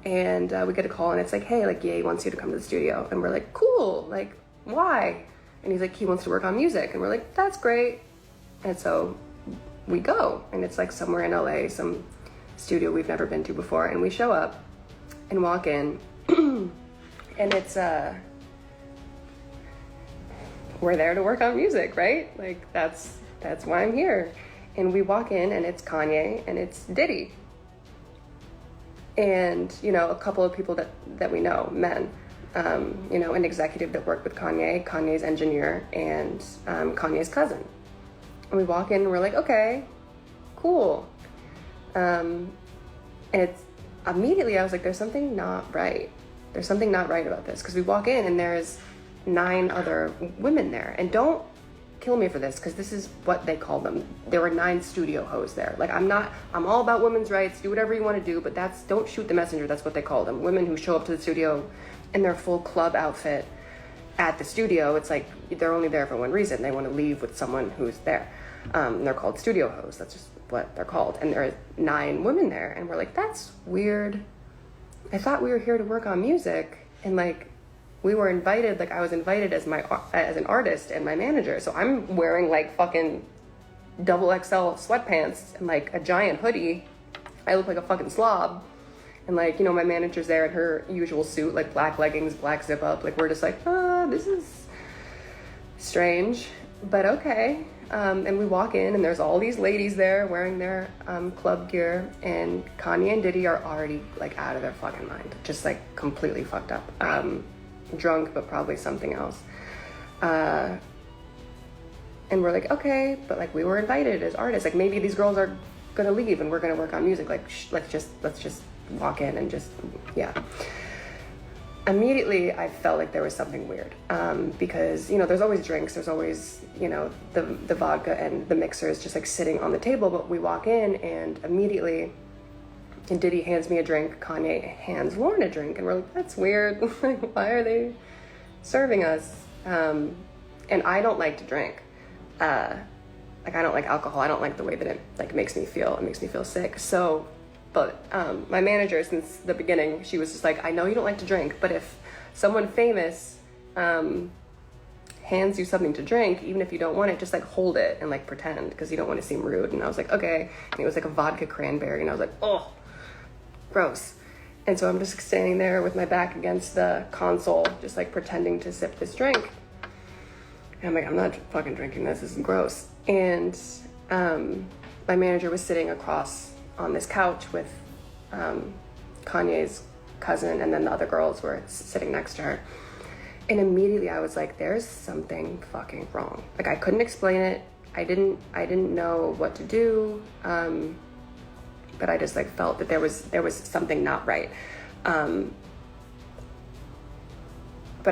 And we get a call, and it's like, hey, like, Ye wants you to come to the studio. And we're like, cool, like, why? And he's like, he wants to work on music. And we're like, that's great. And so we go, and it's like somewhere in LA, some studio we've never been to before. And we show up and walk in, and it's, we're there to work on music, right? Like, that's why I'm here. And we walk in, and it's Kanye and it's Diddy. And, you know, a couple of people that we know, men, you know, an executive that worked with Kanye, Kanye's engineer, and Kanye's cousin. And we walk in, and we're like, okay, cool. And it's immediately, I was like, there's something not right. There's something not right about this. Because we walk in, and there's 9 other women there. And don't kill me for this, because this is what they call them. There were 9 studio hoes there. Like, I'm all about women's rights, do whatever you want to do, but don't shoot the messenger. That's what they call them. Women who show up to the studio in their full club outfit at the studio. It's like, they're only there for one reason. They want to leave with someone who's there. And they're called studio hoes. That's just what they're called. And there are 9 women there. And we're like, that's weird. I thought we were here to work on music. And like, we were invited, like I was invited as an artist and my manager. So I'm wearing like fucking double XL sweatpants and like a giant hoodie. I look like a fucking slob. And like, you know, my manager's there in her usual suit, like black leggings, black zip up. Like, we're just like, this is strange, but okay. And we walk in, and there's all these ladies there wearing their club gear, and Kanye and Diddy are already like out of their fucking mind, just like completely fucked up. Drunk, but probably something else. And we're like, okay, but like, we were invited as artists. Like, maybe these girls are gonna leave and we're gonna work on music. Like, let's just walk in and just, yeah. Immediately, I felt like there was something weird, because, you know, there's always drinks, there's always, you know, the vodka and the mixer is just like sitting on the table. But we walk in, and immediately, and Diddy hands me a drink, Kanye hands Lauren a drink, and we're like, that's weird. Like, why are they serving us? And I don't like to drink. Like, I don't like alcohol. I don't like the way that it like makes me feel. It makes me feel sick. So, but my manager, since the beginning, she was just like, I know you don't like to drink, but if someone famous hands you something to drink, even if you don't want it, just like hold it and like pretend, because you don't want to seem rude. And I was like, okay. And it was like a vodka cranberry, and I was like, oh, gross. And so I'm just standing there with my back against the console, just like pretending to sip this drink. And I'm like, I'm not fucking drinking this. This is gross. And my manager was sitting across on this couch with Kanye's cousin, and then the other girls were sitting next to her. And immediately I was like, there's something fucking wrong. Like, I couldn't explain it. I didn't know what to do. But I just like felt that there was something not right. But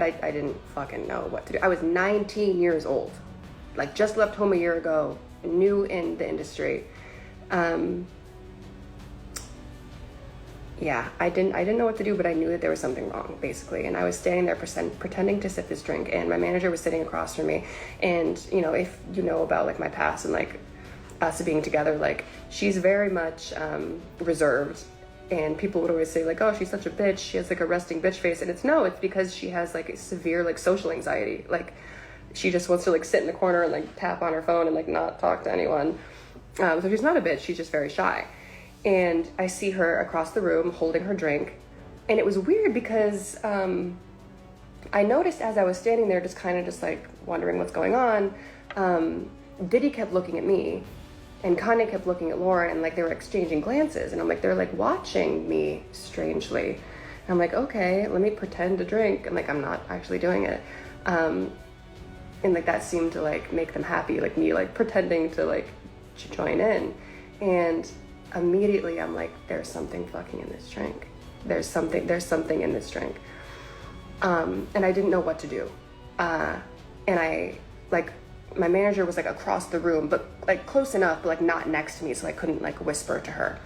I didn't fucking know what to do. I was 19 years old, like just left home a year ago, new in the industry. Yeah, I didn't know what to do, but I knew that there was something wrong, basically. And I was standing there pretending to sip this drink, and my manager was sitting across from me. And, you know, if you know about like my past and like us being together, like, she's very much reserved. And people would always say like, oh, she's such a bitch, she has like a resting bitch face. And it's because she has like severe like social anxiety. Like, she just wants to like sit in the corner and like tap on her phone and like not talk to anyone. So she's not a bitch, she's just very shy. And I see her across the room holding her drink. And it was weird because I noticed as I was standing there just kind of just like wondering what's going on, Diddy kept looking at me, and Kanye kept looking at Lauren, and like they were exchanging glances. And I'm like, they're like watching me strangely. And I'm like, okay, let me pretend to drink. And like, I'm not actually doing it. And like that seemed to like make them happy, like me like pretending to like join in. And immediately I'm like, there's something fucking in this drink. There's something in this drink. And I didn't know what to do. And I like, my manager was like across the room, but like close enough, but like not next to me, so I couldn't like whisper to her.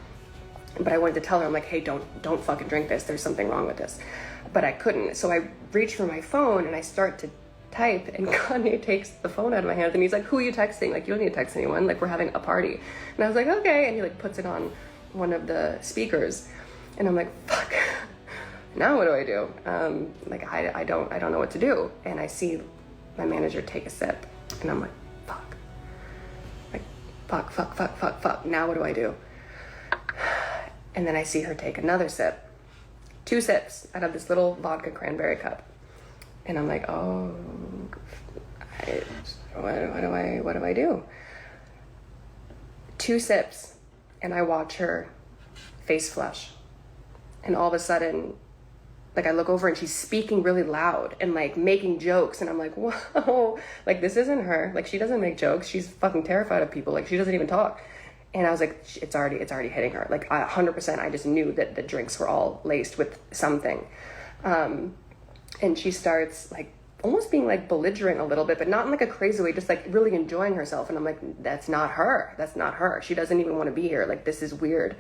But I wanted to tell her, I'm like, hey, don't fucking drink this. There's something wrong with this. But I couldn't. So I reach for my phone and I start to type, and Kanye takes the phone out of my hands and he's like, who are you texting? Like, you don't need to text anyone. Like, we're having a party. And I was like, okay. And he like puts it on one of the speakers. And I'm like, fuck. Now what do I do? Like, I don't know what to do. And I see my manager take a sip, and I'm like, fuck. Like, fuck. Now what do I do? And then I see her take another sip. 2 sips out of this little vodka cranberry cup. And I'm like, oh, what do I do? 2 sips, and I watch her face flush. And all of a sudden, like, I look over and she's speaking really loud and like making jokes. And I'm like, whoa, like, this isn't her. Like, she doesn't make jokes. She's fucking terrified of people. Like, she doesn't even talk. And I was like, it's already hitting her. Like, 100%, I just knew that the drinks were all laced with something. And she starts like almost being like belligerent a little bit, but not in like a crazy way, just like really enjoying herself. And I'm like, that's not her. She doesn't even want to be here. Like, this is weird.